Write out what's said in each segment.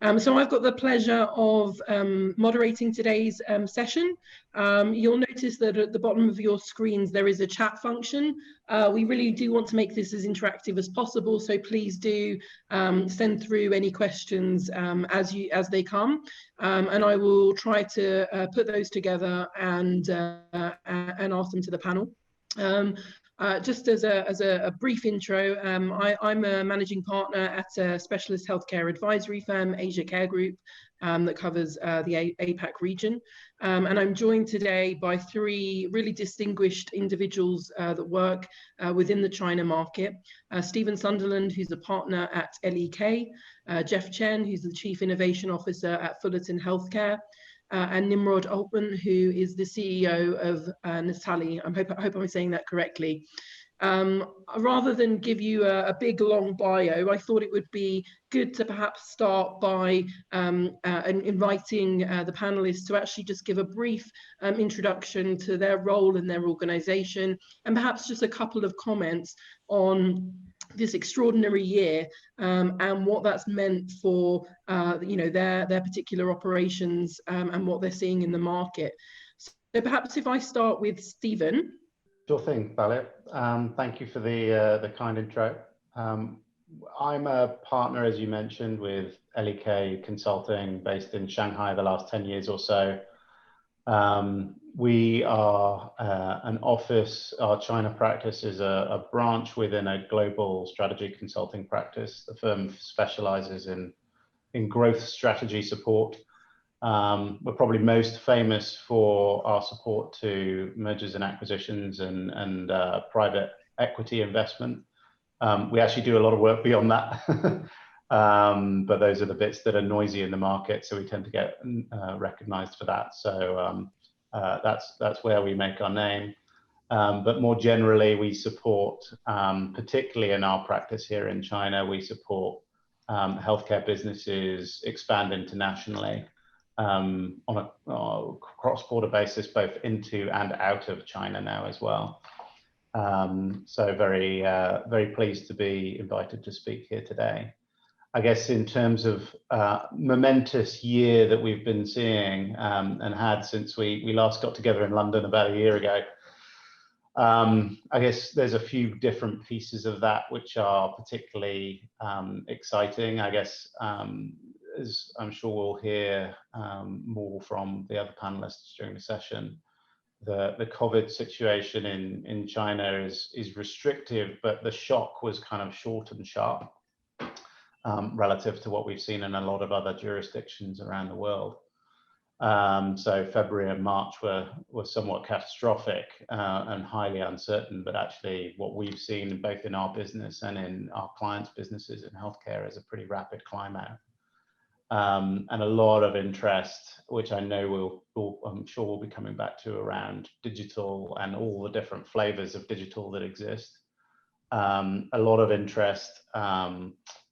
So I've got the pleasure of moderating today's session. You'll notice that at the bottom of your screens there is a chat function. We really do want to make this as interactive as possible, so please do send through any questions as they come, and I will try to put those together and ask them to the panel. Just as a brief intro, I'm a managing partner at a specialist healthcare advisory firm, Asia Care Group, that covers the APAC region. And I'm joined today by three really distinguished individuals that work within the China market. Stephen Sunderland, who's a partner at LEK, Jeff Chen, who's the Chief Innovation Officer at Fullerton Healthcare, and Nimrod Altman, who is the CEO of Nestlé. I hope I'm saying that correctly. Rather than give you a big long bio, I thought it would be good to perhaps start by inviting the panelists to actually just give a brief introduction to their role in their organization, and perhaps just a couple of comments on this extraordinary year and what that's meant for their particular operations and what they're seeing in the market. So perhaps if I start with Stephen. Sure thing, Balit. Thank you for the kind intro. I'm a partner, as you mentioned, with LEK Consulting, based in Shanghai the last 10 years or so. We are an office. Our China practice is a branch within a global strategy consulting practice. The firm specializes in growth strategy support. We're probably most famous for our support to mergers and acquisitions and private equity investment. We actually do a lot of work beyond that, but those are the bits that are noisy in the market, so we tend to get recognized for that. So that's where we make our name. But more generally, we support, particularly in our practice here in China, we support healthcare businesses expand internationally on a cross-border basis, both into and out of China now as well. So very pleased to be invited to speak here today. I guess in terms of momentous year that we've been seeing and had since we last got together in London about a year ago, I guess there's a few different pieces of that which are particularly exciting. I guess as I'm sure we'll hear more from the other panelists during the session, the COVID situation in China is restrictive, but the shock was kind of short and sharp relative to what we've seen in a lot of other jurisdictions around the world. So February and March were somewhat catastrophic and highly uncertain, but actually what we've seen both in our business and in our clients' businesses in healthcare is a pretty rapid climb out. And a lot of interest, which I know I'm sure we'll be coming back to, around digital and all the different flavors of digital that exist. A lot of interest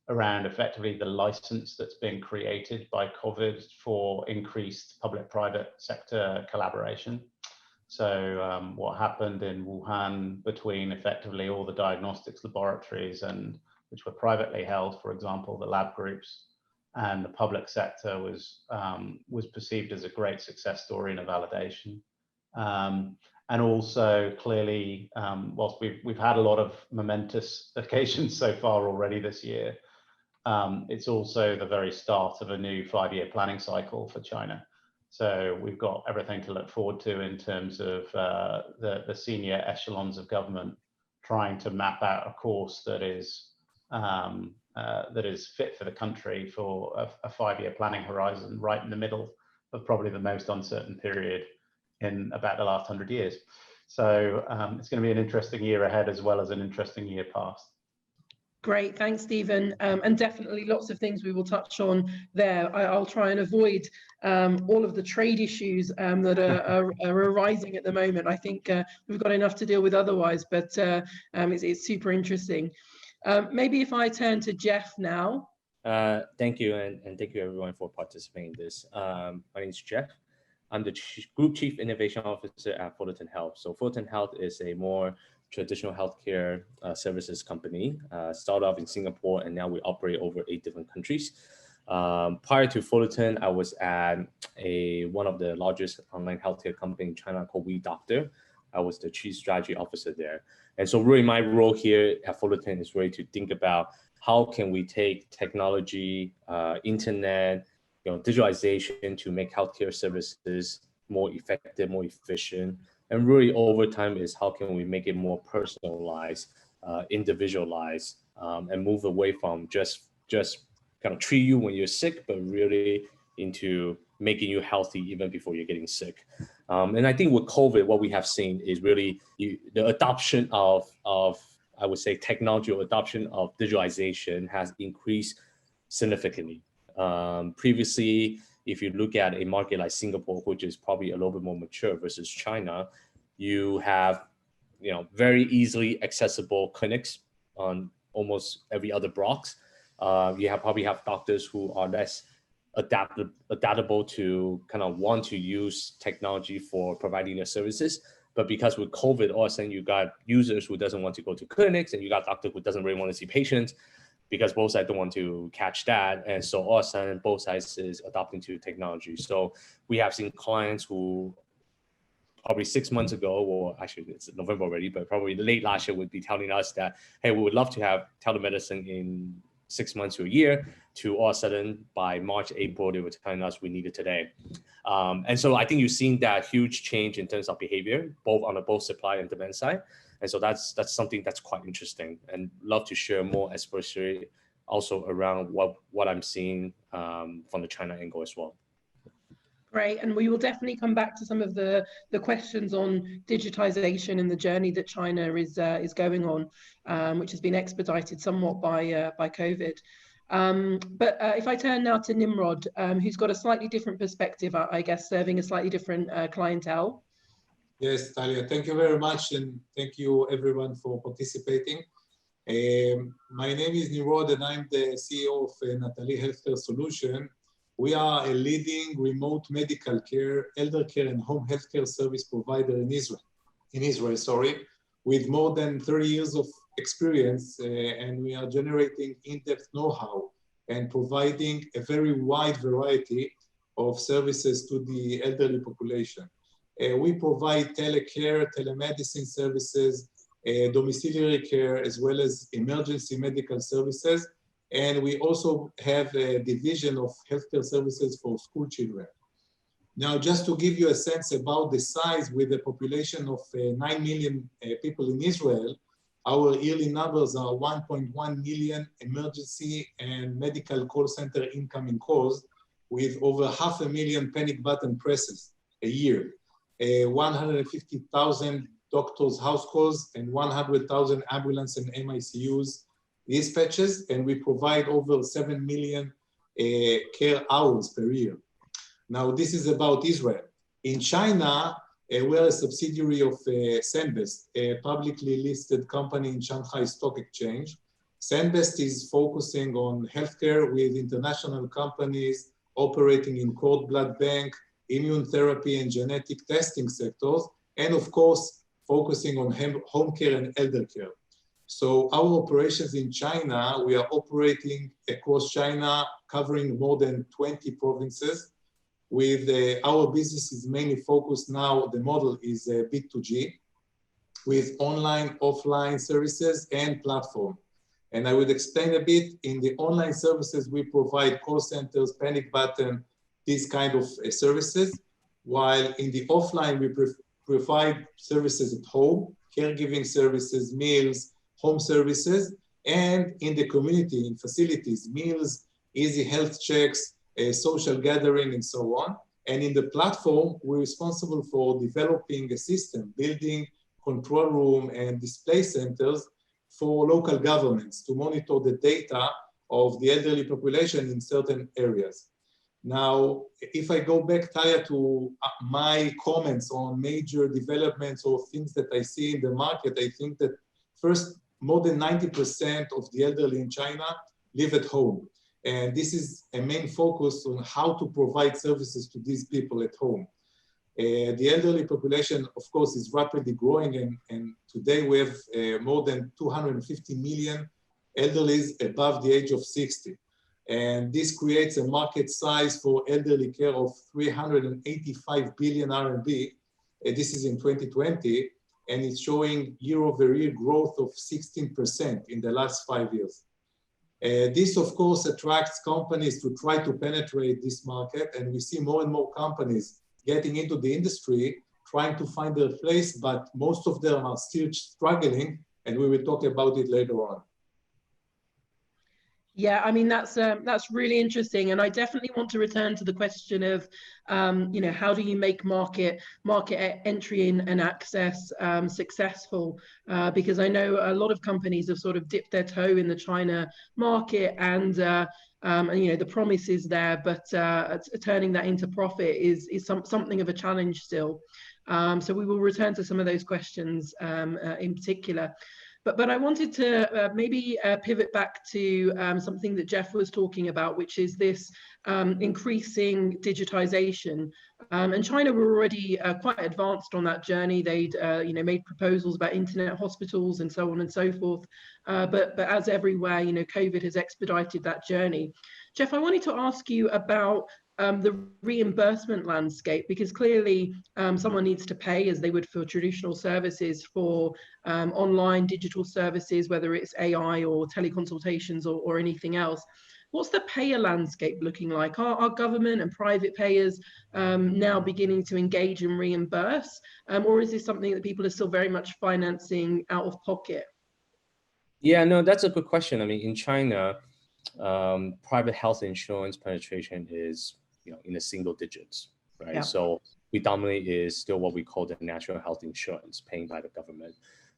around effectively the license that's been created by COVID for increased public-private sector collaboration. So what happened in Wuhan between effectively all the diagnostics laboratories, and which were privately held, for example, the lab groups, and the public sector was perceived as a great success story and a validation. And also clearly, whilst we've had a lot of momentous occasions so far already this year, it's also the very start of a new 5-year planning cycle for China. So we've got everything to look forward to in terms of the senior echelons of government trying to map out a course that is fit for the country for a 5-year planning horizon, right in the middle of probably the most uncertain period in about the last 100 years. So it's going to be an interesting year ahead as well as an interesting year past. Great, thanks, Stephen. And definitely lots of things we will touch on there. I'll try and avoid all of the trade issues that are arising at the moment. I think we've got enough to deal with otherwise, but it's super interesting. Maybe if I turn to Jeff now. Thank you, and thank you everyone for participating in this. My name is Jeff. I'm the Group Chief Innovation Officer at Fullerton Health. So Fullerton Health is a more traditional healthcare services company, started off in Singapore, and now we operate over 8 different countries. Prior to Fullerton, I was at one of the largest online healthcare company in China called WeDoctor. I was the chief strategy officer there. And so really my role here at Fullerton is really to think about how can we take technology, internet, digitalization to make healthcare services more effective, more efficient. And really over time is how can we make it more personalized, individualized, and move away from just kind of treat you when you're sick, but really into making you healthy even before you're getting sick. And I think with COVID, what we have seen is really the adoption of I would say technology or adoption of digitalization has increased significantly. Previously, if you look at a market like Singapore, which is probably a little bit more mature versus China, you have very easily accessible clinics on almost every other blocks. You probably have doctors who are less adaptable to kind of want to use technology for providing their services. But because with COVID, all of a sudden you got users who doesn't want to go to clinics, and you got doctor who doesn't really want to see patients because both sides don't want to catch that. And so all of a sudden both sides is adopting to technology. So we have seen clients who probably 6 months ago, or actually it's November already, but probably late last year would be telling us that, hey, we would love to have telemedicine in 6 months to a year, to all of a sudden by March, April, they were telling us we need it today. And so I think you've seen that huge change in terms of behavior, both on the both supply and demand side. And so that's something that's quite interesting, and love to share more, especially also around what I'm seeing from the China angle as well. Great, and we will definitely come back to some of the questions on digitization and the journey that China is going on, which has been expedited somewhat by COVID. But if I turn now to Nimrod, who's got a slightly different perspective, I guess, serving a slightly different clientele. Yes, Talia, thank you very much, and thank you everyone for participating. My name is Nimrod, and I'm the CEO of Natali Healthcare Solution. We are a leading remote medical care, elder care, and home healthcare service provider in Israel, with more than 30 years of experience, and we are generating in-depth know-how and providing a very wide variety of services to the elderly population. We provide telecare, telemedicine services, domiciliary care, as well as emergency medical services. And we also have a division of healthcare services for school children. Now, just to give you a sense about the size, with a population of 9 million people in Israel, our yearly numbers are 1.1 million emergency and medical call center incoming calls, with over 500,000 panic button presses a year, 150,000 doctors' house calls, and 100,000 ambulance and MICUs dispatches, and we provide over 7 million care hours per year. Now, this is about Israel. In China, we're a subsidiary of Senbest, a publicly listed company in Shanghai Stock Exchange. Senbest is focusing on healthcare with international companies operating in cord blood bank, immune therapy, and genetic testing sectors, and of course, focusing on home care and elder care. So our operations in China, we are operating across China, covering more than 20 provinces. With our business is mainly focused now, the model is B2G, with online, offline services and platform. And I would explain a bit. In the online services, we provide call centers, panic button, these kind of services, while in the offline, we provide services at home, caregiving services, meals, home services, and in the community, in facilities, meals, easy health checks, social gathering, and so on. And in the platform, we're responsible for developing a system, building control room and display centers for local governments to monitor the data of the elderly population in certain areas. Now, if I go back, Taya, to my comments on major developments or things that I see in the market, I think that first, more than 90% of the elderly in China live at home. And this is a main focus on how to provide services to these people at home. The elderly population, of course, is rapidly growing, and today we have more than 250 million elderlies above the age of 60. And this creates a market size for elderly care of 385 billion RMB. This is in 2020, and it's showing year-over-year growth of 16% in the last 5 years. This, of course, attracts companies to try to penetrate this market, and we see more and more companies getting into the industry, trying to find their place, but most of them are still struggling, and we will talk about it later on. Yeah, I mean, that's really interesting, and I definitely want to return to the question of, you know, how do you make market entry and access successful? Because I know a lot of companies have sort of dipped their toe in the China market, and you know, the promise is there, but turning that into profit is something of a challenge still. So we will return to some of those questions in particular. But I wanted to maybe pivot back to something that Jeff was talking about, which is this increasing digitization. And China were already quite advanced on that journey. They'd you know, made proposals about internet hospitals and so on and so forth. But as everywhere, you know, COVID has expedited that journey. Jeff, I wanted to ask you about the reimbursement landscape, because clearly someone needs to pay, as they would for traditional services, for online digital services, whether it's AI or teleconsultations or anything else. What's the payer landscape looking like? Are government and private payers now beginning to engage and reimburse? Or is this something that people are still very much financing out of pocket? Yeah, no, that's a good question. I mean, in China, private health insurance penetration is, you know, in the single digits, right? Yeah. So predominantly is still what we call the national health insurance, paying by the government.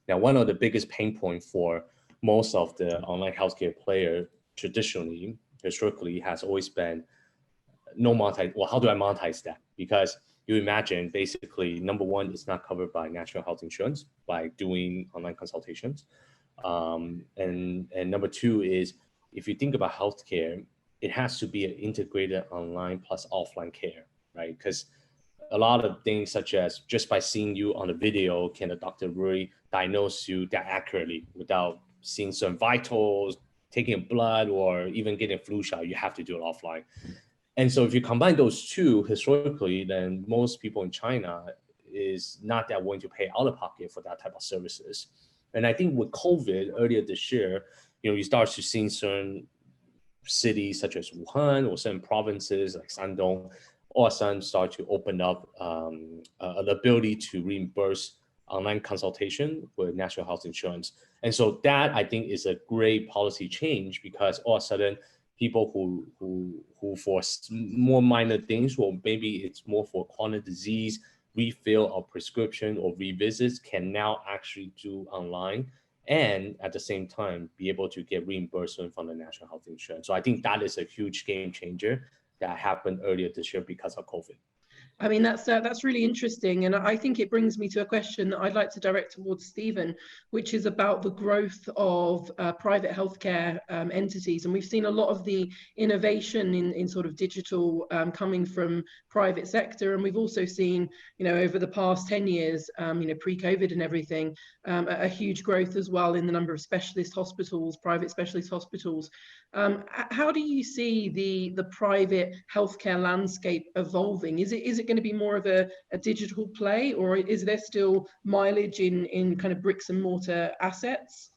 Now, one of the biggest pain points for most of the online healthcare player traditionally, historically, has always been no monetize. Well, how do I monetize that? Because you imagine basically, number one, it's not covered by national health insurance by doing online consultations. And number two is, if you think about healthcare, it has to be an integrated online plus offline care, right? Because a lot of things, such as just by seeing you on a video, can a doctor really diagnose you that accurately without seeing some vitals, taking blood, or even getting a flu shot? You have to do it offline. And so if you combine those two historically, then most people in China is not that willing to pay out of pocket for that type of services. And I think with COVID earlier this year, you know, you start to see certain cities such as Wuhan or certain provinces like Shandong, all of a sudden start to open up an ability to reimburse online consultation with national health insurance. And so that, I think, is a great policy change, because all of a sudden people who for more minor things, or maybe it's more for chronic disease, refill of prescription or revisits, can now actually do online, and at the same time be able to get reimbursement from the national health insurance. So I think that is a huge game changer that happened earlier this year because of COVID. I mean, that's really interesting. And I think it brings me to a question that I'd like to direct towards Stephen, which is about the growth of private healthcare entities. And we've seen a lot of the innovation in sort of digital coming from private sector. And we've also seen, you know, over the past 10 years, you know, pre-COVID and everything, a huge growth as well in the number of specialist hospitals, private specialist hospitals. How do you see the private healthcare landscape evolving? Is it going to be more of a digital play, or is there still mileage in kind of bricks and mortar assets?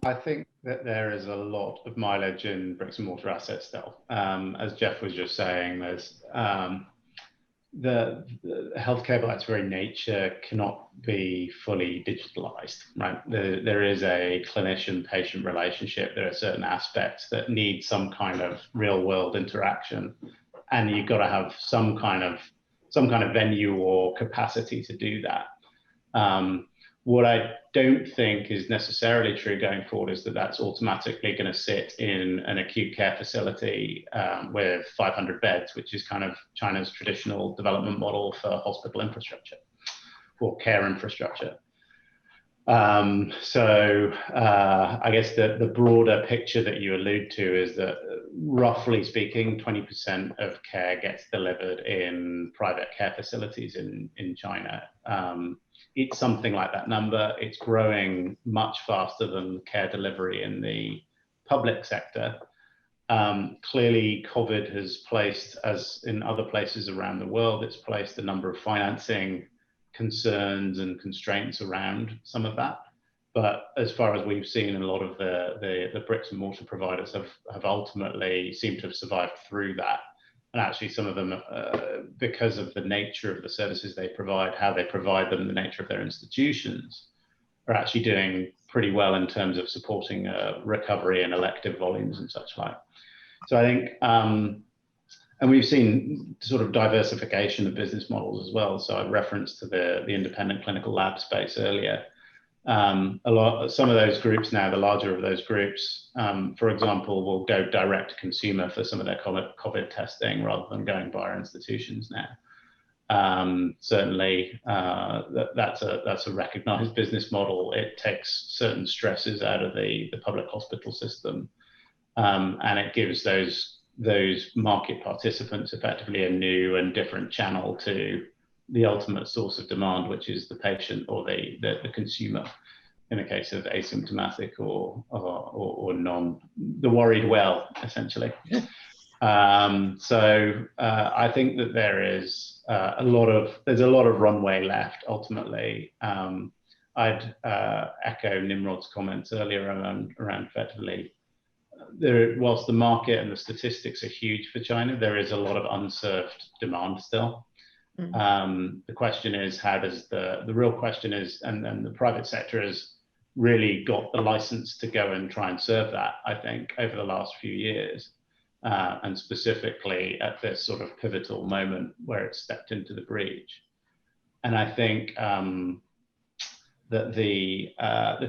I think that there is a lot of mileage in bricks and mortar assets still. As Jeff was just saying, there's the healthcare by its very nature cannot be fully digitalized, right? There is a clinician-patient relationship. There are certain aspects that need some kind of real-world interaction, and you've got to have some kind of venue or capacity to do that. What I don't think is necessarily true going forward is that that's automatically going to sit in an acute care facility with 500 beds, which is kind of China's traditional development model for hospital infrastructure or care infrastructure. So I guess the broader picture that you allude to is that, roughly speaking, 20% of care gets delivered in private care facilities in China. It's something like that number. It's growing much faster than care delivery in the public sector. Clearly, COVID has placed, as in other places around the world, it's placed a number of financing concerns and constraints around some of that. But as far as we've seen, a lot of the bricks and mortar providers have ultimately seemed to have survived through that. And actually some of them, because of the nature of the services they provide, how they provide them, the nature of their institutions, are actually doing pretty well in terms of supporting recovery and elective volumes and such like. So I think, and we've seen sort of diversification of business models as well. So I referenced to the independent clinical lab space earlier. Some of those groups now, the larger of those groups, for example, will go direct to consumer for some of their COVID testing rather than going via institutions now. Certainly, that's a recognized business model. It takes certain stresses out of the public hospital system, and it gives those market participants effectively a new and different channel to the ultimate source of demand, which is the patient or the consumer, in the case of asymptomatic or non, the worried well, essentially. So I think that there's a lot of runway left ultimately. I'd echo Nimrod's comments earlier around effectively, whilst the market and the statistics are huge for China, there is a lot of unserved demand still. The question is, how does the real question is, and then the private sector has really got the license to go and try and serve that, I think, over the last few years, and specifically at this sort of pivotal moment where it stepped into the breach. And I think that the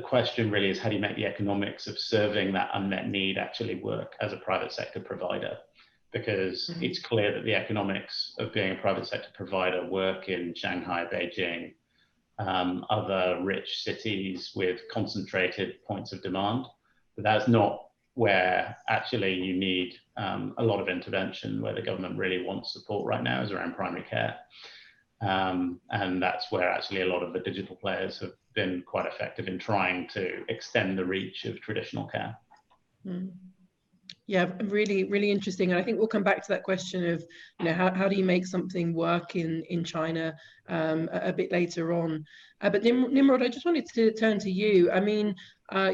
question really is, how do you make the economics of serving that unmet need actually work as a private sector provider? Because it's clear that the economics of being a private sector provider work in Shanghai, Beijing, other rich cities with concentrated points of demand. But that's not where actually you need a lot of intervention. Where the government really wants support right now is around primary care. And that's where actually a lot of the digital players have been quite effective in trying to extend the reach of traditional care. Yeah, really, really interesting. And I think we'll come back to that question of, how do you make something work in China a bit later on. But Nimrod, I just wanted to turn to you. I mean,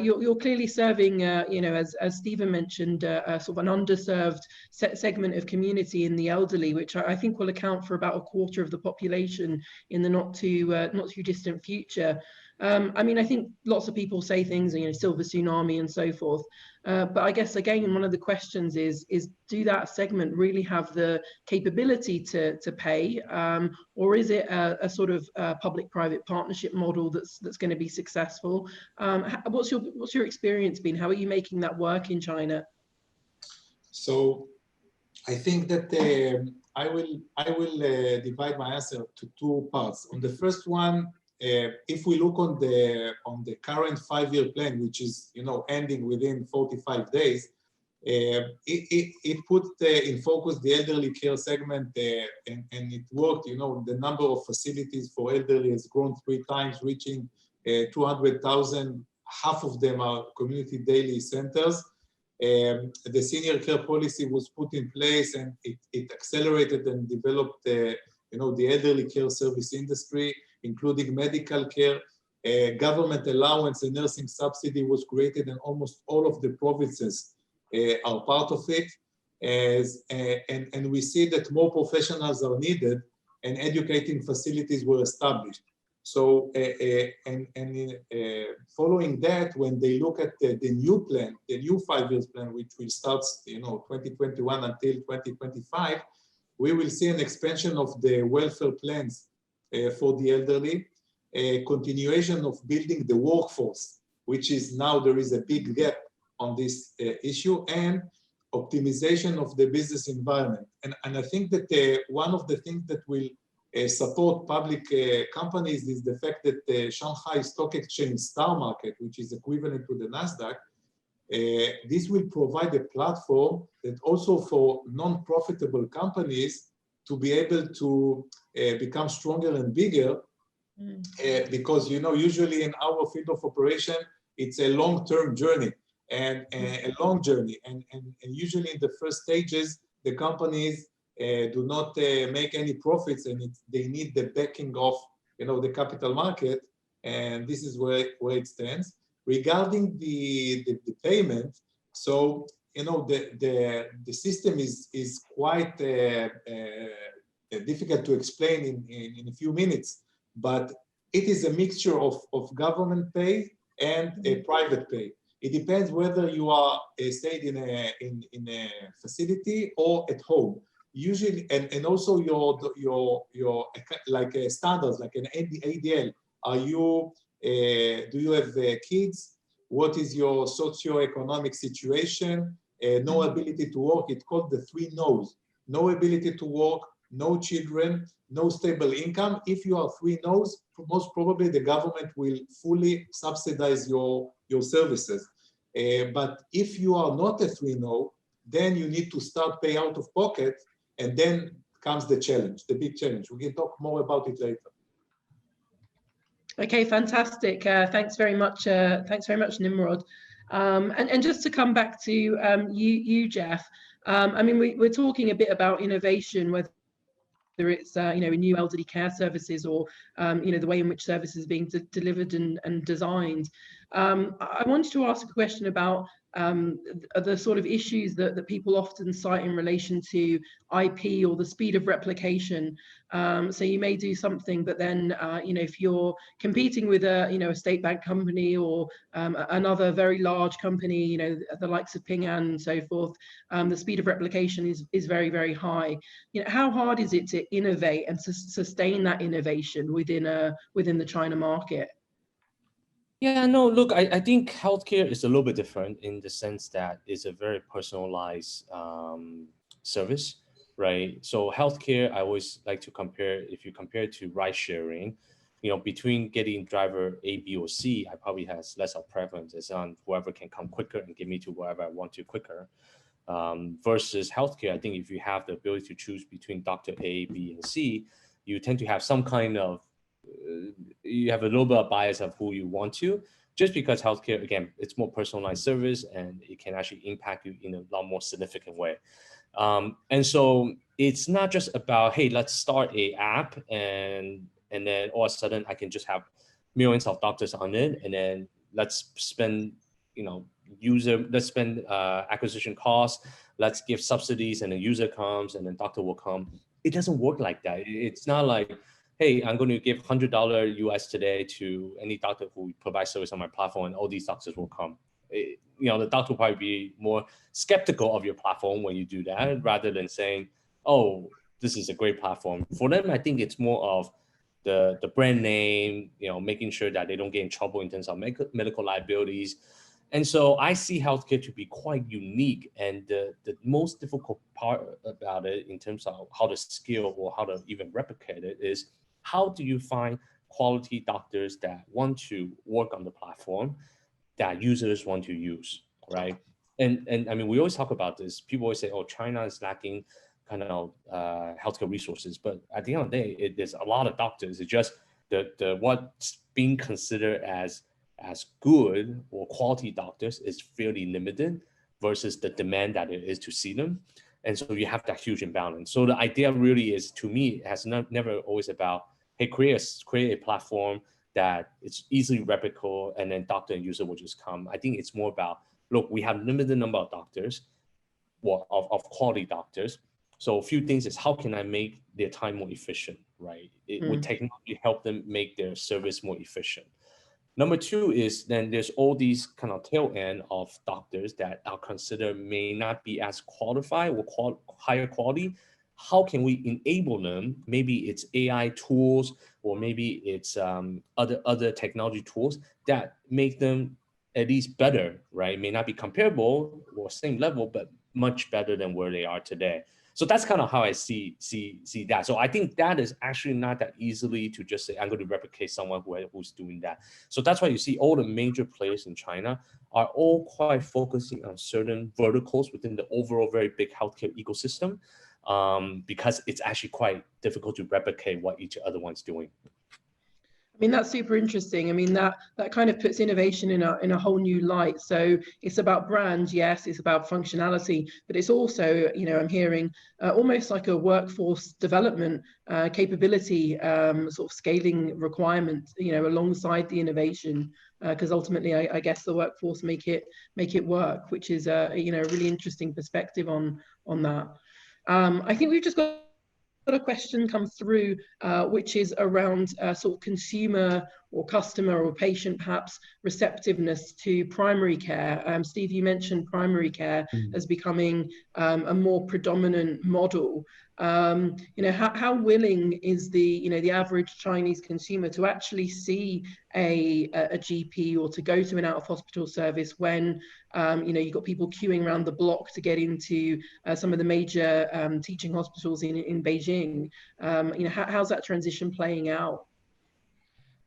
you're clearly serving, as Stephen mentioned, sort of an underserved segment of community in the elderly, which I think will account for about a quarter of the population in the not too distant future. I mean, I think lots of people say things, silver tsunami and so forth. But I guess, again, one of the questions is do that segment really have the capability to pay? Or is it a sort of public-private partnership model that's going to be successful? What's your experience been? How are you making that work in China? So I think that I will divide my answer to two parts. On the first one, if we look on the current 5-year plan, which is ending within 45 days, it put in focus the elderly care segment, and it worked. The number of facilities for elderly has grown 3 times, reaching 200,000. Half of them are community daily centers. The senior care policy was put in place, and it accelerated and developed the elderly care service industry, including medical care. Government allowance and nursing subsidy was created, and almost all of the provinces are part of it. And we see that more professionals are needed, and educating facilities were established. So, following that, when they look at the new plan, the new 5-year plan, which will start 2021 until 2025, we will see an expansion of the welfare plans for the elderly, a continuation of building the workforce, which is now there is a big gap on this issue, and optimization of the business environment. And I think that one of the things that will support public companies is the fact that the Shanghai Stock Exchange Star Market, which is equivalent to the NASDAQ, this will provide a platform that also for non-profitable companies to be able to become stronger and bigger, because usually in our field of operation, it's a long-term journey. and a long journey. And usually in the first stages, the companies do not make any profits, and they need the backing of the capital market, and this is where it stands. Regarding the payment, so the system is quite difficult to explain in a few minutes, but it is a mixture of government pay and private pay. It depends whether you are stayed in a facility or at home. Usually, and also your like standards, like an ADL. Are you do you have kids? What is your socioeconomic situation? No ability to work. It's called the 3 no's. No ability to work, no children, no stable income. If you are 3 no's, most probably the government will fully subsidize your services. But if you are not a 3 no, then you need to start pay out of pocket, and then comes the challenge, the big challenge. We can talk more about it later. Okay, fantastic. Thanks very much. Thanks very much, Nimrod. And just to come back to you, Jeff. I mean, we're talking a bit about innovation, whether it's in new elderly care services or the way in which services are being delivered and designed. I wanted to ask a question about the sort of issues that people often cite in relation to IP or the speed of replication. So you may do something, but then if you're competing with a state bank company or another very large company, the likes of Ping An and so forth, the speed of replication is very, very high. How hard is it to innovate and to sustain that innovation within the China market? Yeah, no, look, I think healthcare is a little bit different in the sense that it's a very personalized service, right? So healthcare, I always like to compare, if you compare it to ride sharing, between getting driver A, B, or C, I probably has less of preference as on whoever can come quicker and get me to wherever I want to quicker. Versus healthcare, I think if you have the ability to choose between doctor A, B, and C, you tend to have some kind of you have a little bit of bias of who you want to, just because healthcare, again, it's more personalized service and it can actually impact you in a lot more significant way. And so it's not just about, hey, let's start a app and then all of a sudden I can just have millions of doctors on it, and then let's spend, acquisition costs, let's give subsidies, and the user comes and then doctor will come. It doesn't work like that. It's not like, hey, I'm going to give $100 US today to any doctor who provides service on my platform, and all these doctors will come. The doctor will probably be more skeptical of your platform when you do that, rather than saying, oh, this is a great platform. For them, I think it's more of the brand name, making sure that they don't get in trouble in terms of medical liabilities. And so I see healthcare to be quite unique. And the most difficult part about it in terms of how to scale or how to even replicate it is, how do you find quality doctors that want to work on the platform that users want to use, right? And I mean, we always talk about this. People always say, oh, China is lacking kind of healthcare resources. But at the end of the day, there's a lot of doctors. It's just the what's being considered as good or quality doctors is fairly limited versus the demand that it is to see them. And so you have that huge imbalance. So the idea really is, to me, has never always about, hey, create a platform that it's easily replicable and then doctor and user will just come. I think it's more about, look, we have limited number of doctors, of quality doctors. So a few things is, how can I make their time more efficient, right? Would technology help them make their service more efficient? Number 2 is, then there's all these kind of tail end of doctors that are considered may not be as qualified or higher quality. How can we enable them? Maybe it's AI tools, or maybe it's other technology tools that make them at least better, right? May not be comparable or same level, but much better than where they are today. So that's kind of how I see that. So I think that is actually not that easily to just say, I'm going to replicate someone who's doing that. So that's why you see all the major players in China are all quite focusing on certain verticals within the overall very big healthcare ecosystem, because it's actually quite difficult to replicate what each other one's doing. I mean, that's super interesting. I mean, that kind of puts innovation in a whole new light. So it's about brand, yes, it's about functionality, but it's also, you know, I'm hearing almost like a workforce development capability, sort of scaling requirement, you know, alongside the innovation, because ultimately, I guess the workforce make it work, which is you know, a really interesting perspective on that. I think we've just got a question come through, which is around sort of consumer or customer or patient perhaps receptiveness to primary care. Steve, you mentioned primary care as becoming a more predominant model. You know, how willing is the average Chinese consumer to actually see a GP or to go to an out-of-hospital service when you know, you've got people queuing around the block to get into some of the major teaching hospitals in Beijing? You know, how's that transition playing out?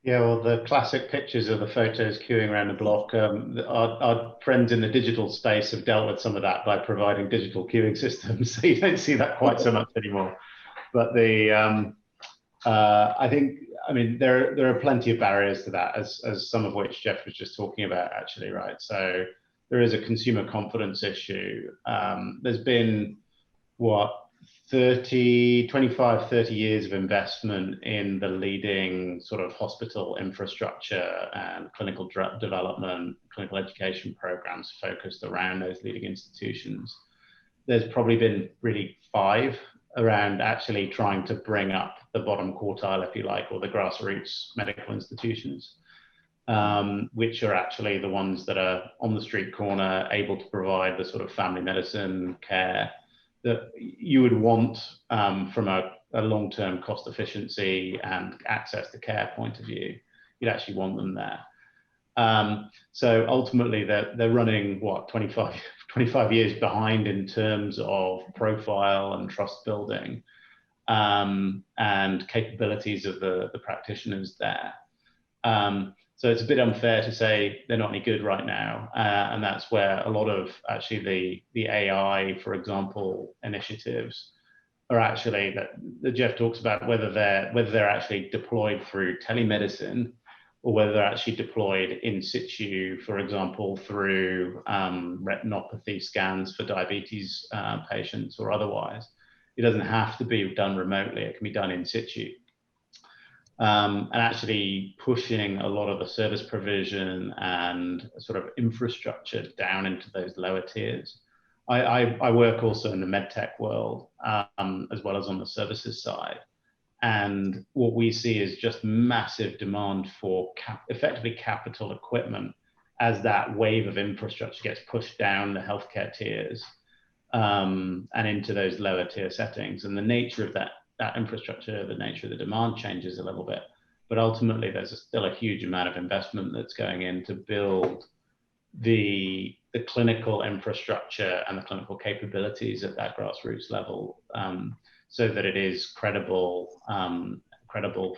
Yeah, well, the classic pictures of the photos queuing around the block, our friends in the digital space have dealt with some of that by providing digital queuing systems, so you don't see that quite so much anymore. But I think, I mean, there are plenty of barriers to that, as some of which Jeff was just talking about, actually, right? So there is a consumer confidence issue. There's been, what, 25, 30 years of investment in the leading sort of hospital infrastructure and clinical development, clinical education programs focused around those leading institutions. There's probably been really 5 around actually trying to bring up the bottom quartile, if you like, or the grassroots medical institutions, which are actually the ones that are on the street corner, able to provide the sort of family medicine care that you would want from a long-term cost efficiency and access to care point of view. You'd actually want them there. So ultimately, they're running, what, 25 years behind in terms of profile and trust building and capabilities of the practitioners there. So it's a bit unfair to say they're not any good right now. And that's where a lot of actually the AI, for example, initiatives are actually that Jeff talks about, whether they're actually deployed through telemedicine or whether they're actually deployed in situ, for example, through retinopathy scans for diabetes patients or otherwise. It doesn't have to be done remotely, it can be done in situ. And actually pushing a lot of the service provision and sort of infrastructure down into those lower tiers. I work also in the medtech world, as well as on the services side. And what we see is just massive demand for effectively capital equipment as that wave of infrastructure gets pushed down the healthcare tiers and into those lower tier settings. And the nature of that infrastructure, the nature of the demand changes a little bit, but ultimately there's still a huge amount of investment that's going in to build the clinical infrastructure and the clinical capabilities at that grassroots level, so that it is credible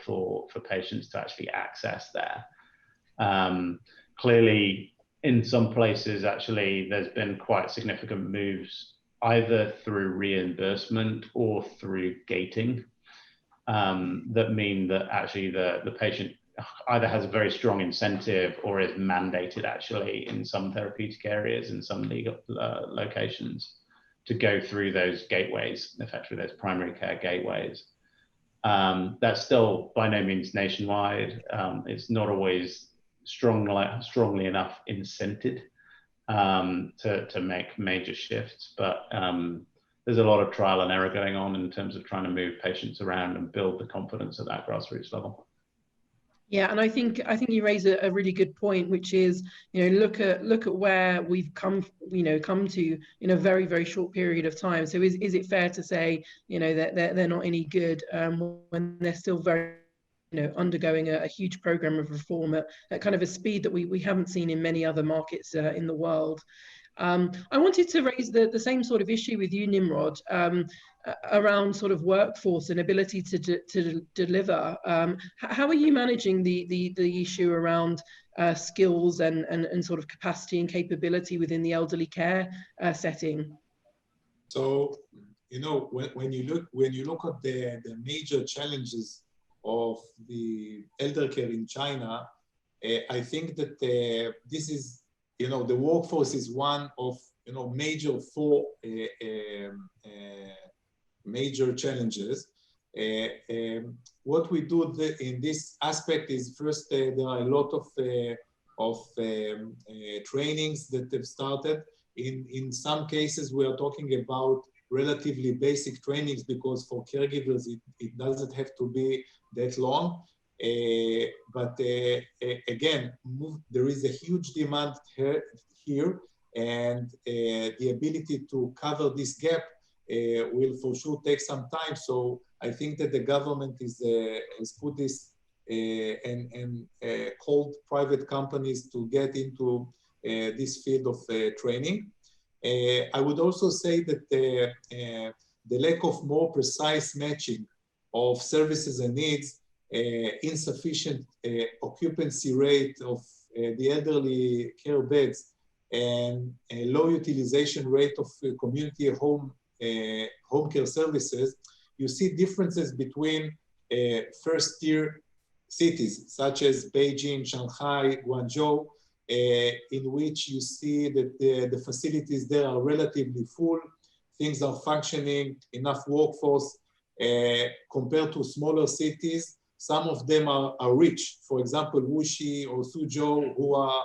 for patients to actually access there. Clearly, in some places, actually, there's been quite significant moves either through reimbursement or through gating, that mean that actually the patient either has a very strong incentive or is mandated actually in some therapeutic areas, in some legal locations, to go through those gateways, effectively those primary care gateways. That's still by no means nationwide. It's not always strongly enough incented to make major shifts, but there's a lot of trial and error going on in terms of trying to move patients around and build the confidence at that grassroots level. Yeah, and I think you raise a really good point, which is, you know, look at where we've come to in a very, very short period of time. So is it fair to say, you know, that they're not any good when they're still very, you know, undergoing a huge program of reform at kind of a speed that we haven't seen in many other markets in the world? I wanted to raise the same sort of issue with you, Nimrod, around sort of workforce and ability to deliver. How are you managing the issue around skills and sort of capacity and capability within the elderly care setting? So, you know, when you look at the major challenges of the elder care in China, I think that this is, the workforce is one of, major four major challenges. What we do in this aspect is first, there are a lot of trainings that have started. In some cases, we are talking about relatively basic trainings because for caregivers, it doesn't have to be that long. But again, there is a huge demand here, and the ability to cover this gap will for sure take some time. So I think that the government has put this and called private companies to get into this field of training. I would also say that the lack of more precise matching of services and needs, insufficient occupancy rate of the elderly care beds, and a low utilization rate of community home care services, you see differences between first-tier cities such as Beijing, Shanghai, Guangzhou, in which you see that the facilities there are relatively full, things are functioning, enough workforce, compared to smaller cities. Some of them are rich, for example, Wuxi or Suzhou, who are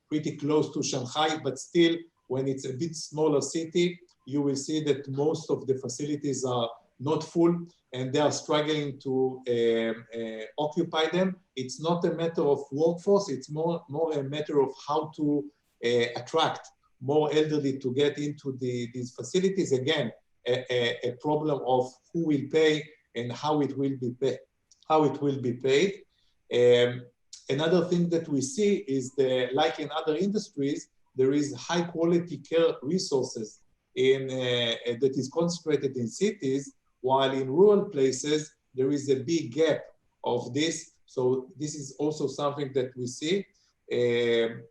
pretty close to Shanghai, but still, when it's a bit smaller city, you will see that most of the facilities are not full and they are struggling to occupy them. It's not a matter of workforce, it's more a matter of how to attract more elderly to get into these facilities. Again, a problem of who will pay and how it will be paid. Another thing that we see is like in other industries, there is high quality care resources that is concentrated in cities, while in rural places, there is a big gap of this. So this is also something that we see.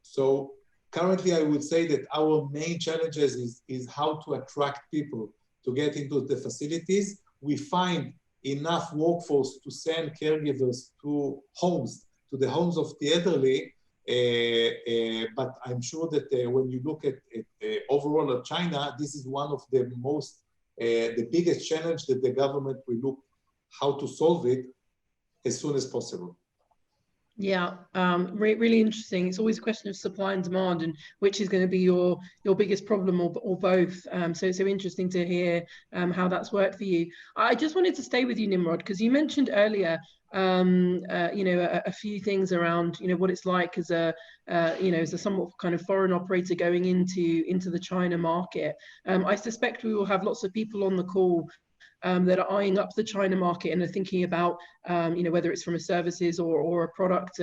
So currently, I would say that our main challenges is how to attract people to get into the facilities. We find enough workforce to send caregivers to the homes of the elderly, but I'm sure that when you look at overall at China, this is one of the biggest challenge that the government will look how to solve it as soon as possible. Yeah, really interesting. It's always a question of supply and demand, and which is going to be your biggest problem, or both. So interesting to hear how that's worked for you. I just wanted to stay with you, Nimrod, because you mentioned earlier, a few things around what it's like as a as a somewhat kind of foreign operator going into the China market. I suspect we will have lots of people on the call that are eyeing up the China market and are thinking about, whether it's from a services or a product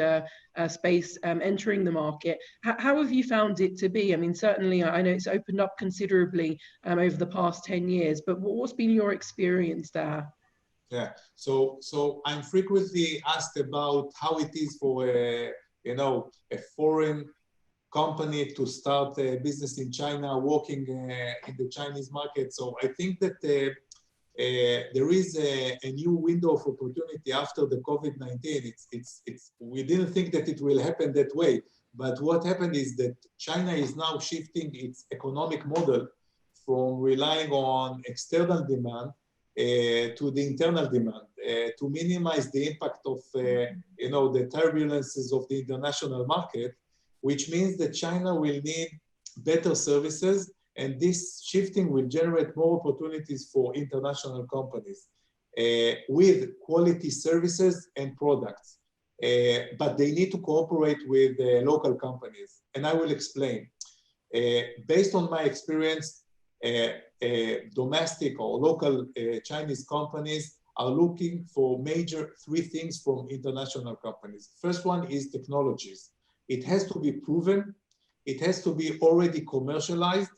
space entering the market. How have you found it to be? I mean, certainly I know it's opened up considerably over the past 10 years, but what's been your experience there? Yeah, so I'm frequently asked about how it is for a foreign company to start a business in China, working in the Chinese market. So I think that there is a new window of opportunity after the COVID-19. We didn't think that it will happen that way, but what happened is that China is now shifting its economic model from relying on external demand to the internal demand to minimize the impact of the turbulences of the international market, which means that China will need better services, and this shifting will generate more opportunities for international companies with quality services and products. But they need to cooperate with local companies, and I will explain. Based on my experience, domestic or local Chinese companies are looking for major three things from international companies. First one is technologies. It has to be proven, it has to be already commercialized,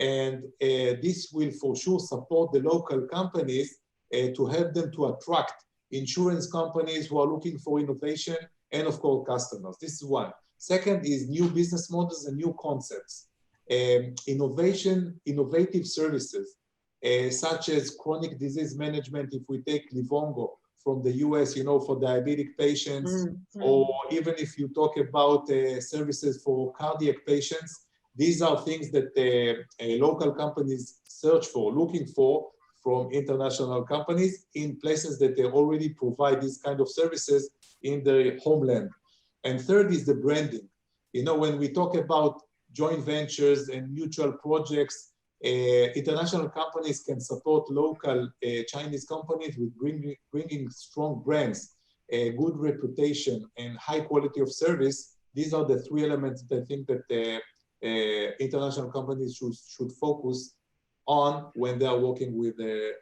and this will for sure support the local companies to help them to attract insurance companies who are looking for innovation, and of course customers. This is one. Second is new business models and new concepts. Innovative services, such as chronic disease management, if we take Livongo, from the US, you know, for diabetic patients, or even if you talk about services for cardiac patients, these are things that local companies search for, looking for from international companies in places that they already provide these kind of services in their homeland. And third is the branding. You know, when we talk about joint ventures and mutual projects, international companies can support local Chinese companies with bringing strong brands, a good reputation, and high quality of service. These are the three elements that I think that international companies should focus on when they are working with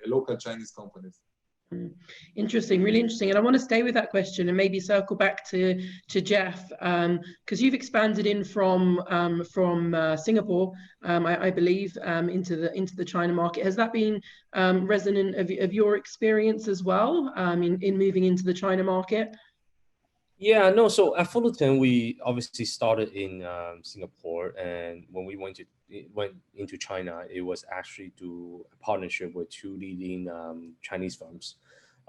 local Chinese companies. Interesting, really interesting. And I want to stay with that question and maybe circle back to Jeff, because you've expanded in from Singapore, I believe, into the China market. Has that been resonant of your experience as well in moving into the China market? Yeah, no. So at Fullerton, we obviously started in Singapore, and when we went into China, it was actually through a partnership with two leading Chinese firms.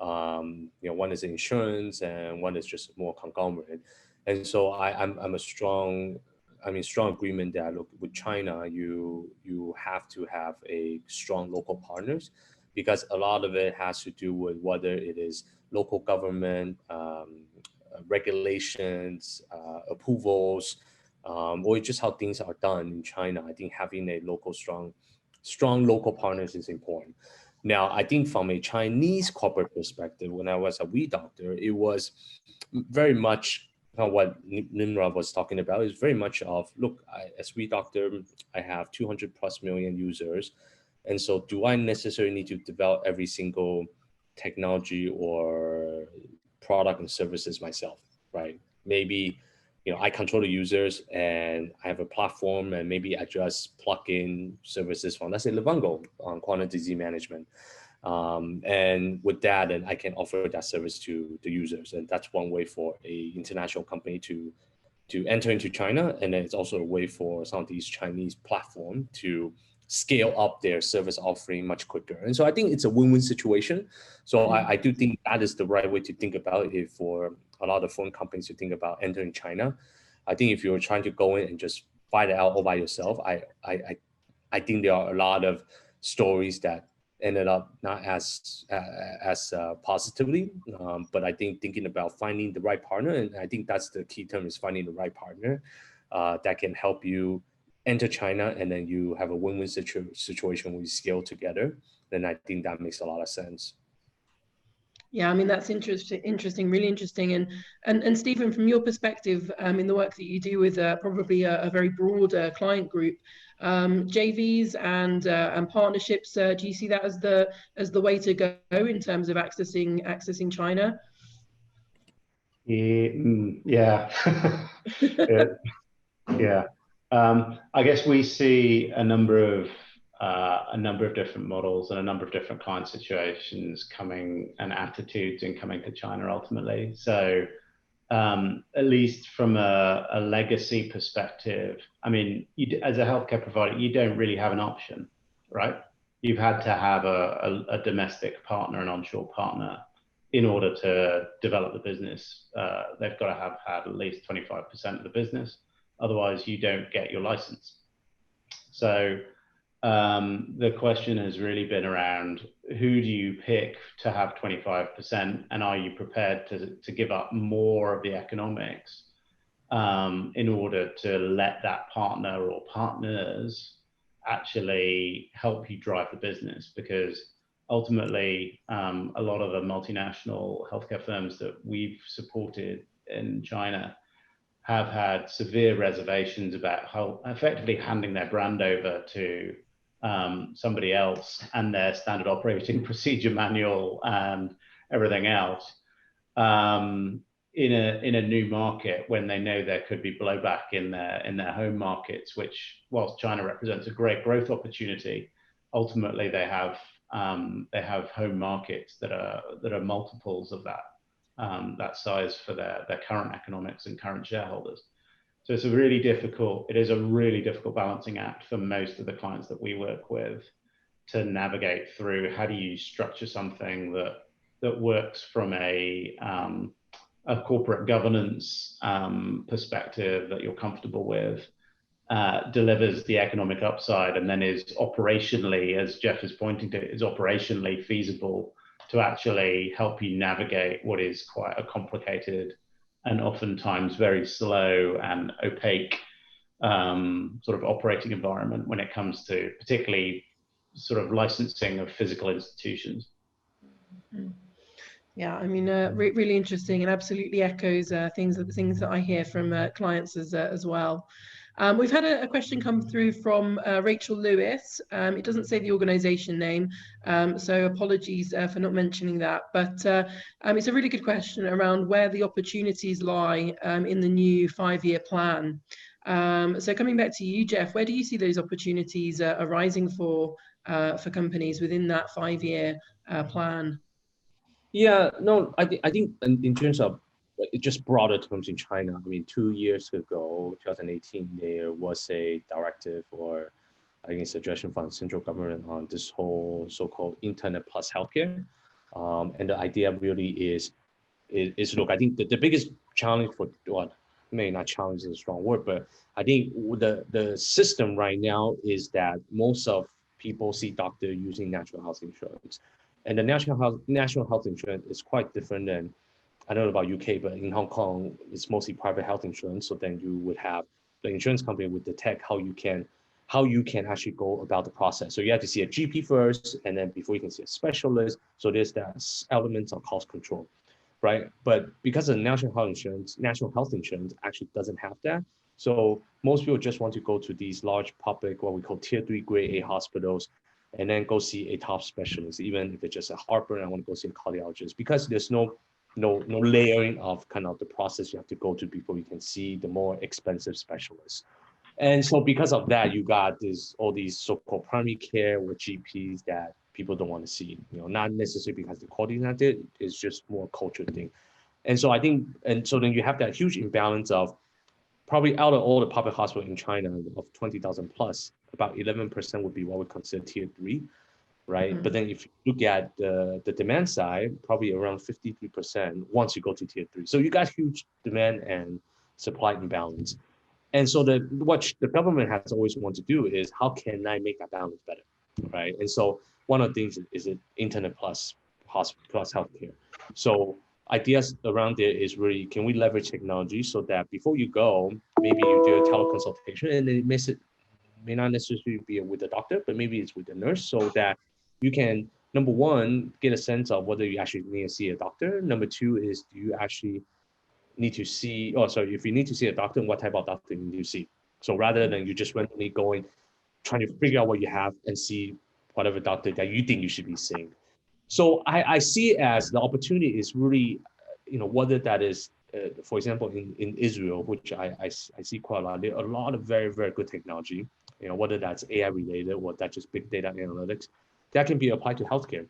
You know, one is insurance, and one is just more conglomerate. And so I'm a strong agreement that, look, with China, you have to have a strong local partners, because a lot of it has to do with whether it is local government, regulations, approvals, or just how things are done in China. I think having a strong local partners is important. Now, I think from a Chinese corporate perspective, when I was at WeDoctor, it was very much what Nimrod was talking about. Is very much of, look, as WeDoctor, I have 200+ million users, and so do I necessarily need to develop every single technology or product and services myself, right? Maybe, you know, I control the users and I have a platform, and maybe I just plug in services from, let's say, Livongo on quantum disease management. And with that, then I can offer that service to the users. And that's one way for a international company to enter into China. And then it's also a way for some of these Chinese platforms to scale up their service offering much quicker. And so I think it's a win-win situation. So I do think that is the right way to think about it for a lot of foreign companies to think about entering China. I think if you're trying to go in and just fight it out all by yourself, I think there are a lot of stories that ended up not as positively. But I think thinking about finding the right partner, and I think that's the key term, is finding the right partner that can help you enter China, and then you have a win-win situation where you scale together, then I think that makes a lot of sense. Yeah, I mean, that's interesting, really interesting. And Stephen, from your perspective, in the work that you do with probably a very broad client group, JVs and partnerships, do you see that as the way to go in terms of accessing China? Yeah. Yeah. I guess we see a number of different models and a number of different client situations coming, and attitudes in coming to China ultimately. So at least from a legacy perspective, I mean, as a healthcare provider, you don't really have an option, right? You've had to have a domestic partner, an onshore partner, in order to develop the business. They've got to have had at least 25% of the business. Otherwise, you don't get your license. So the question has really been around, who do you pick to have 25%, and are you prepared to give up more of the economics in order to let that partner or partners actually help you drive the business? Because ultimately, a lot of the multinational healthcare firms that we've supported in China have had severe reservations about how effectively handing their brand over to somebody else and their standard operating procedure manual and everything else in a new market, when they know there could be blowback in their home markets, which, whilst China represents a great growth opportunity, ultimately they have home markets that are multiples of that size for their current economics and current shareholders. So it is a really difficult balancing act for most of the clients that we work with to navigate through. How do you structure something that that works from a corporate governance perspective that you're comfortable with, delivers the economic upside, and then is operationally, as Jeff is pointing to, is operationally feasible to actually help you navigate what is quite a complicated and oftentimes very slow and opaque sort of operating environment when it comes to particularly sort of licensing of physical institutions. Yeah, I mean, really interesting, and absolutely echoes things that I hear from clients as well. We've had a question come through from Rachel Lewis. It doesn't say the organization name, so apologies for not mentioning that. But it's a really good question around where the opportunities lie in the new 5-year plan. So coming back to you, Jeff, where do you see those opportunities arising for companies within that 5-year plan? Yeah, no, I think in terms of just broader terms in China, I mean, 2 years ago, 2018, there was a directive or I think a suggestion from the central government on this whole so-called Internet plus healthcare. And the idea really is look, I think the biggest challenge for what, maybe not challenge is a strong word, but I think the system right now is that most of people see doctor using national health insurance. And the national health insurance is quite different than, I don't know about UK, but in Hong Kong, it's mostly private health insurance. So then you would have the insurance company would detect how you can actually go about the process. So you have to see a GP first, and then before you can see a specialist. So there's that elements of cost control, right? But because of national health insurance actually doesn't have that. So most people just want to go to these large public, what we call tier 3 grade A hospitals, and then go see a top specialist, even if it's just a heartburn, I want to go see a cardiologist, because there's no layering of kind of the process you have to go to before you can see the more expensive specialists. And so because of that, you got all these so-called primary care or GPs that people don't want to see, not necessarily because the quality is not there, it's just more a culture thing. And so I think, and so then you have that huge imbalance of probably out of all the public hospitals in China of 20,000 plus, about 11% would be what we consider tier 3, right? Mm-hmm. But then if you look at the demand side, probably around 53% once you go to tier 3. So you got huge demand and supply imbalance. And so what the government has always wanted to do is, how can I make that balance better, right? And so one of the things is internet plus healthcare. So ideas around there is really, can we leverage technology so that before you go, maybe you do a teleconsultation, and it may not necessarily be with the doctor, but maybe it's with the nurse, so that you can, number one, get a sense of whether you actually need to see a doctor. Number two is, do you actually need to see, if you need to see a doctor, what type of doctor you need to see? So rather than you just randomly going, trying to figure out what you have and see whatever doctor that you think you should be seeing. So I see it as the opportunity is really, whether that is, for example, in Israel, which I see quite a lot, there are a lot of very, very good technology, whether that's AI related or that's just big data analytics, that can be applied to healthcare.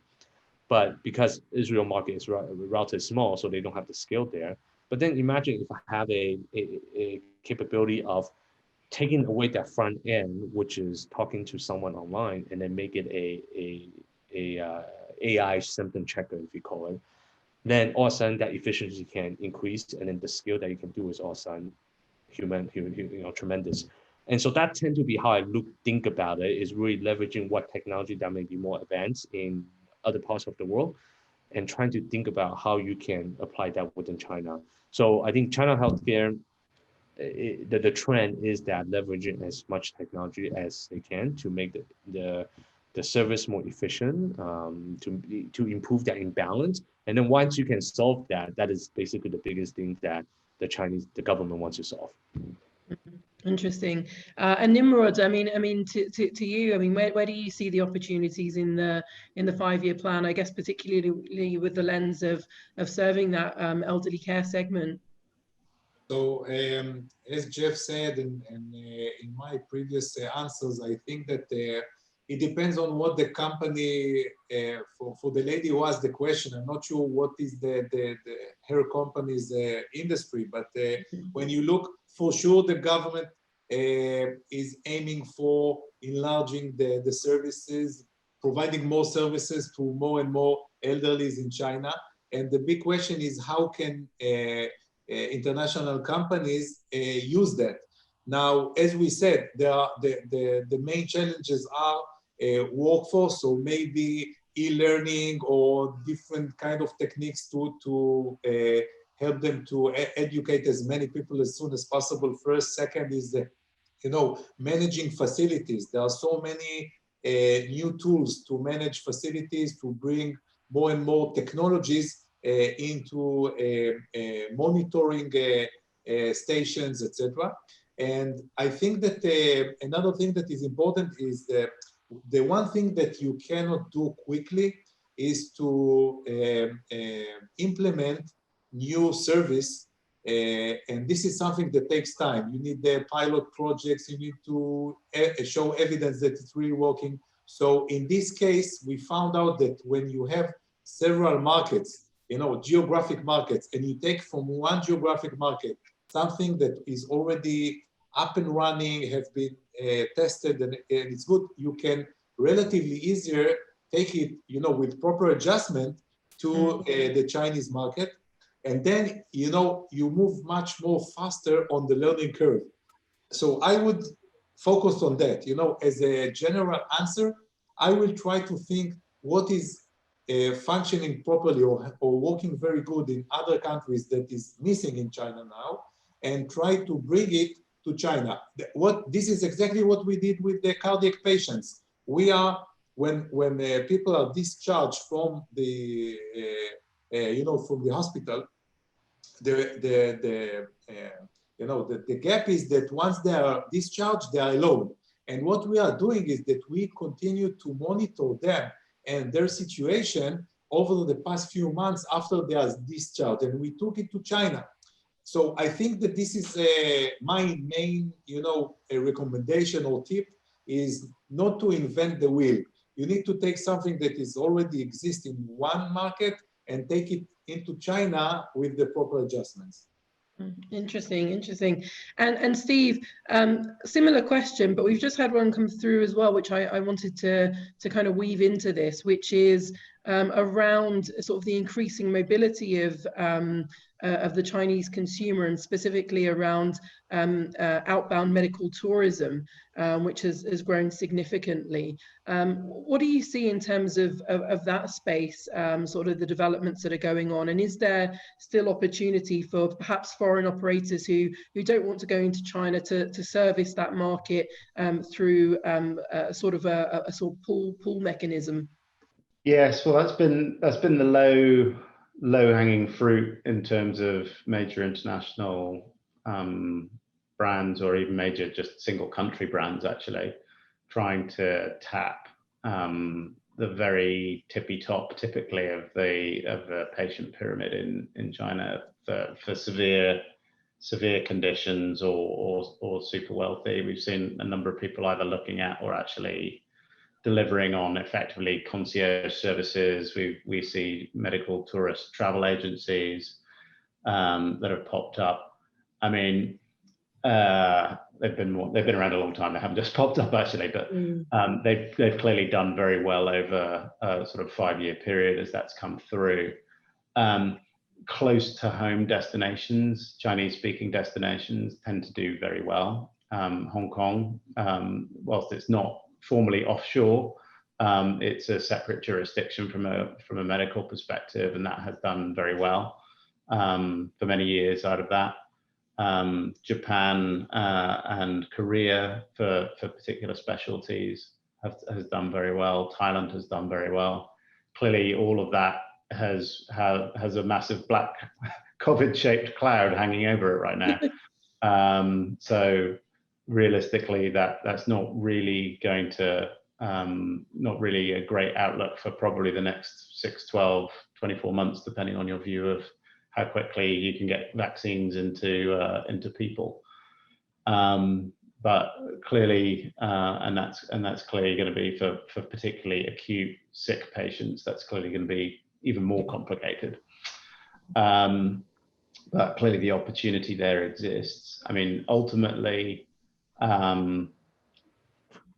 But because Israel market is relatively small, so they don't have the scale there. But then imagine if I have a capability of taking away that front end, which is talking to someone online, and then make it a AI symptom checker, if you call it, then all of a sudden that efficiency can increase, and then the skill that you can do is all of a sudden human, tremendous. And so that tends to be how I think about it, is really leveraging what technology that may be more advanced in other parts of the world, and trying to think about how you can apply that within China. So I think China healthcare, the trend is that leveraging as much technology as they can to make the service more efficient, to improve that imbalance. And then once you can solve that, that is basically the biggest thing that the government wants to solve. Interesting. And Nimrod, I mean, to you, I mean, where do you see the opportunities in the 5-year plan? I guess particularly with the lens of serving that elderly care segment. So as Jeff said, and in my previous answers, I think that it depends on what the company, for the lady who asked the question, I'm not sure what is her company's industry, but when you look, for sure the government is aiming for enlarging the services, providing more services to more and more elderlies in China. And the big question is how can international companies use that? Now, as we said, there are the main challenges are workforce, so maybe e-learning or different kind of techniques to help them to educate as many people as soon as possible. First, second is managing facilities. There are so many new tools to manage facilities, to bring more and more technologies into monitoring stations, etc. And I think that another thing that is important is the one thing that you cannot do quickly is to implement new service. And this is something that takes time. You need the pilot projects, you need to show evidence that it's really working. So in this case, we found out that when you have several markets, geographic markets, and you take from one geographic market something that is already up and running, have been tested, and it's good, you can relatively easier take it, with proper adjustment to the Chinese market. And then, you move much more faster on the learning curve. So I would focus on that, as a general answer. I will try to think what is functioning properly or working very good in other countries that is missing in China now, and try to bring it to China. This is exactly what we did with the cardiac patients. We are, when people are discharged from the from the hospital, the gap is that once they are discharged, they are alone. And what we are doing is that we continue to monitor them and their situation over the past few months after they are discharged, and we took it to China. So I think that this is my main, a recommendation or tip is not to invent the wheel. You need to take something that is already existing in one market and take it into China with the proper adjustments. Interesting. And Steve, similar question, but we've just had one come through as well, which I wanted to kind of weave into this, which is around sort of the increasing mobility of the Chinese consumer, and specifically around outbound medical tourism, which has grown significantly. What do you see in terms of that space, sort of the developments that are going on, and is there still opportunity for perhaps foreign operators who don't want to go into China to service that market through a sort of pull mechanism? Yes, well, that's been the low-hanging fruit in terms of major international brands, or even major just single country brands actually trying to tap the very tippy top typically of the patient pyramid in China for severe conditions or super wealthy. We've seen a number of people either looking at or actually delivering on effectively concierge services. We see medical tourist travel agencies that have popped up. I mean, they've been around a long time. They haven't just popped up actually, but they've clearly done very well over a sort of 5-year period as that's come through. Close to home destinations, Chinese-speaking destinations, tend to do very well. Hong Kong, whilst it's not formally offshore, it's a separate jurisdiction from a medical perspective, and that has done very well for many years out of that. Japan and Korea for particular specialties has done very well. Thailand has done very well. Clearly, all of that has a massive black COVID-shaped cloud hanging over it right now. So realistically, that's not really going to not really a great outlook for probably the next 6, 12, 24 months, depending on your view of how quickly you can get vaccines into people. But clearly, and that's clearly going to be for particularly acute sick patients. That's clearly going to be even more complicated. But clearly, the opportunity there exists. I mean, ultimately,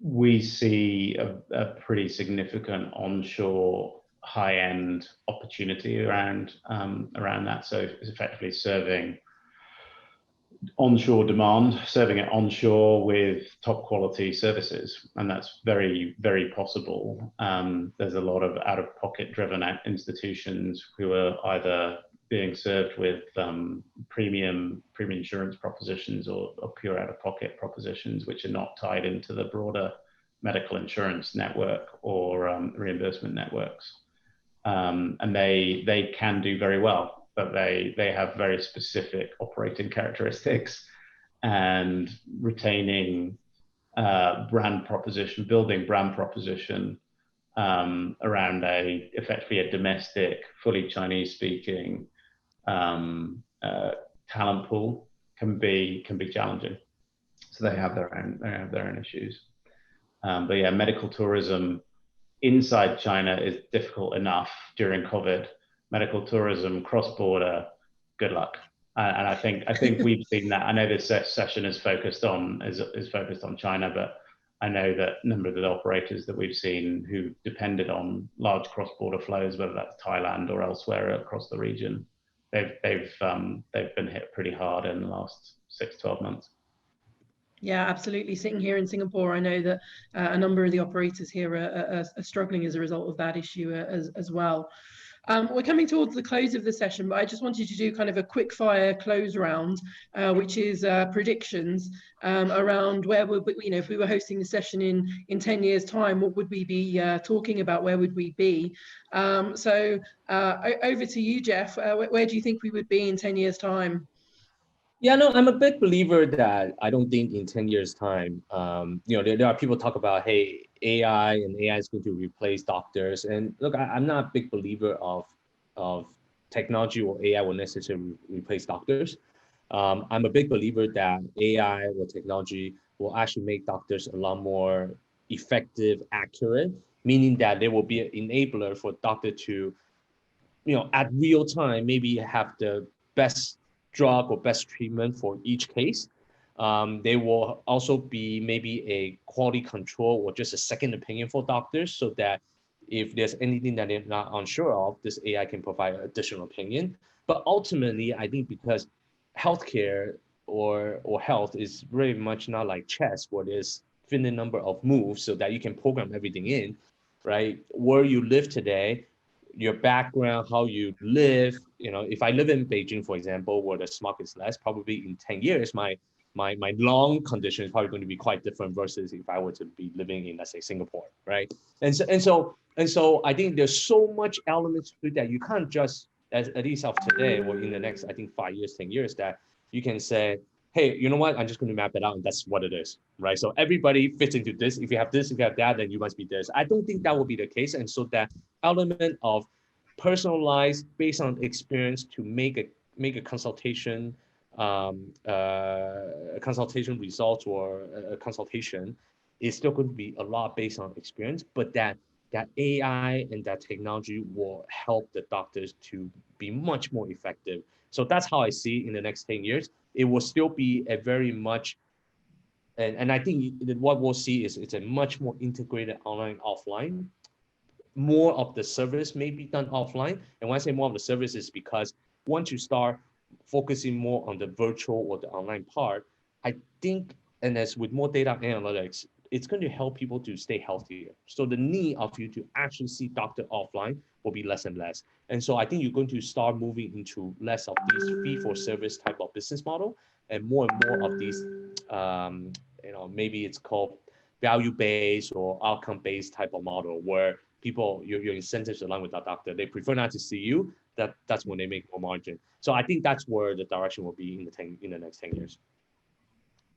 we see a pretty significant onshore high-end opportunity around that. So it's effectively serving onshore demand, serving it onshore with top quality services, and that's very, very possible. There's a lot of out-of-pocket driven institutions who are either being served with premium insurance propositions or pure out-of-pocket propositions, which are not tied into the broader medical insurance network or reimbursement networks. And they can do very well, but they have very specific operating characteristics, and retaining brand proposition, building brand proposition around effectively a domestic, fully Chinese speaking talent pool can be challenging. So they have their own issues. But yeah, medical tourism inside China is difficult enough during COVID. Medical tourism cross-border, good luck. And I think we've seen that. I know this session is focused on China, but I know that a number of the operators that we've seen who depended on large cross-border flows, whether that's Thailand or elsewhere across the region, they've been hit pretty hard in the last 6-12 months. Yeah, absolutely. Sitting here in Singapore, I know that a number of the operators here are struggling as a result of that issue as well. We're coming towards the close of the session, but I just wanted to do kind of a quick fire close round, which is predictions around where if we were hosting the session in 10 years' time, what would we be talking about? Where would we be? So over to you, Jeff. Where do you think we would be in 10 years' time? Yeah, no, I'm a big believer that I don't think in 10 years' time, there are people talk about, hey, AI is going to replace doctors. And look, I'm not a big believer of technology or AI will necessarily replace doctors. I'm a big believer that AI or technology will actually make doctors a lot more effective, accurate, meaning that there will be an enabler for doctor to, at real time, maybe have the best drug or best treatment for each case. There will also be maybe a quality control or just a second opinion for doctors, so that if there's anything that they're not unsure of, this AI can provide additional opinion. But ultimately, I think because healthcare or health is very much not like chess, where there's finite number of moves so that you can program everything in, right? Where you live today, your background, how you live, if I live in Beijing, for example, where the smog is less, probably in 10 years, my lung condition is probably going to be quite different versus if I were to be living in, let's say, Singapore, right? And so I think there's so much elements to it that you can't just, at least of today or in the next, I think 5 years, 10 years, that you can say, hey, you know what? I'm just going to map it out, and that's what it is, right? So everybody fits into this. If you have this, if you have that, then you must be this. I don't think that will be the case. And so that element of personalized, based on experience, to make a consultation, consultation results or a consultation is still going to be a lot based on experience, but that AI and that technology will help the doctors to be much more effective. So that's how I see in the next 10 years. It will still be a very much, and I think what we'll see is it's a much more integrated online, offline. More of the service may be done offline. And when I say more of the service, is because once you start focusing more on the virtual or the online part, I think, and as with more data analytics, it's going to help people to stay healthier. So the need of you to actually see doctor offline will be less and less. And so I think you're going to start moving into less of these fee-for-service type of business model, and more of these, maybe it's called value-based or outcome-based type of model, where people, your incentives align with that doctor. They prefer not to see you. That's when they make more margin. So I think that's where the direction will be in the next 10 years.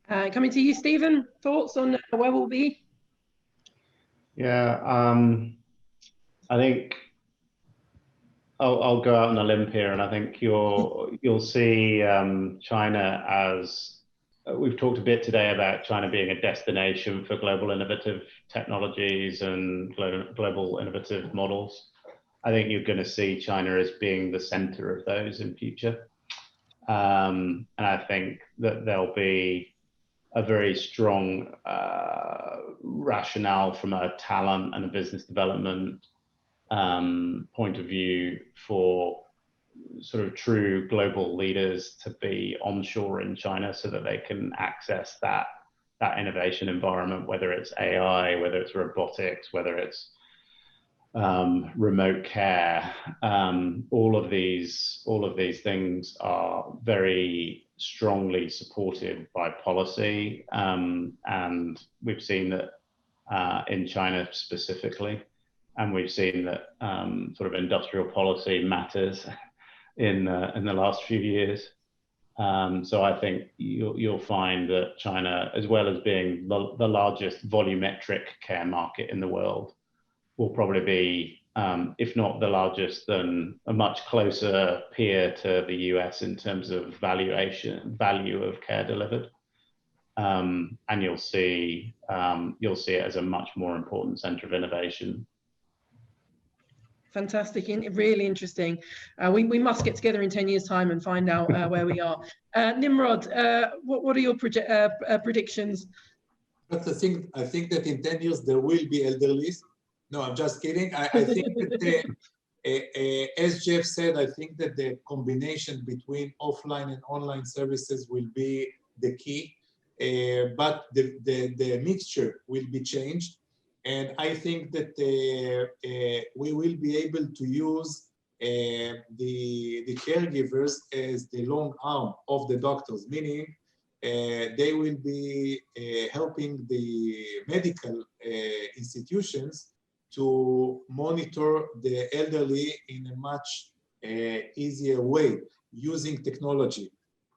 Coming to you, Stephen, thoughts on where we'll be? Yeah, I think I'll go out on a limb here, and I think you'll see China as, we've talked a bit today about China being a destination for global innovative technologies and global innovative models. I think you're going to see China as being the center of those in future. And I think that there'll be a very strong rationale from a talent and a business development point of view for sort of true global leaders to be onshore in China so that they can access that innovation environment, whether it's AI, whether it's robotics, whether it's remote care. All of these things are very strongly supported by policy, and we've seen that in China specifically, and we've seen that sort of industrial policy matters in the last few years. So I think you'll find that China, as well as being the largest volumetric care market in the world, will probably be, if not the largest, then a much closer peer to the US in terms of value of care delivered. And you'll see it as a much more important center of innovation. Fantastic, really interesting. We must get together in 10 years' time and find out where we are. Nimrod, what are your predictions? That's the thing. I think that in 10 years there will be elderly. No, I'm just kidding. I think that, as Jeff said, I think that the combination between offline and online services will be the key, but the mixture will be changed. And I think that we will be able to use the caregivers as the long arm of the doctors, meaning they will be helping the medical institutions to monitor the elderly in a much easier way using technology.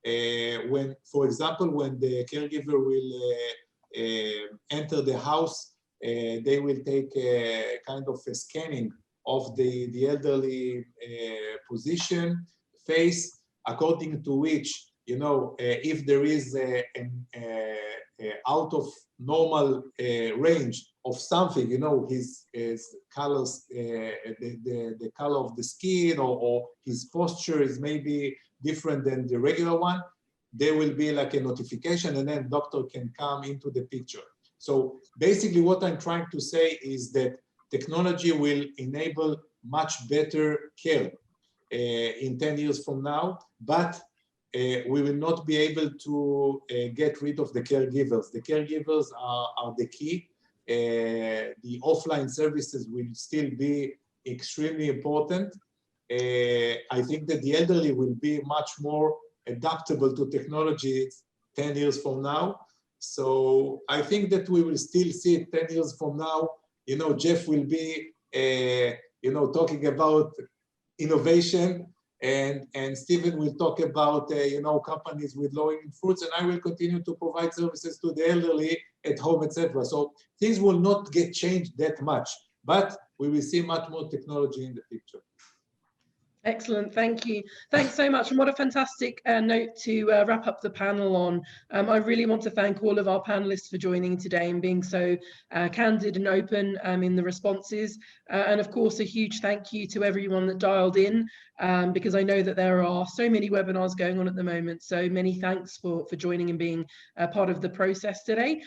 When, for example, when the caregiver will enter the house, they will take a kind of a scanning of the elderly position, face, according to which, you know, if there is an out of normal range of something, you know, his colors, the color of the skin, or his posture is maybe different than the regular one, there will be like a notification, and then doctor can come into the picture. So basically what I'm trying to say is that technology will enable much better care in 10 years from now, but we will not be able to get rid of the caregivers. The caregivers are the key. The offline services will still be extremely important. I think that the elderly will be much more adaptable to technology 10 years from now. So I think that we will still see it 10 years from now. You know, Jeff will be, you know, talking about innovation, and Stephen will talk about, you know, companies with low-hanging fruits, and I will continue to provide services to the elderly at home, etc. So things will not get changed that much, but we will see much more technology in the picture. Excellent, thank you. Thanks so much, and what a fantastic note to wrap up the panel on. I really want to thank all of our panelists for joining today and being so candid and open in the responses. And of course, a huge thank you to everyone that dialed in, because I know that there are so many webinars going on at the moment. So many thanks for joining and being part of the process today.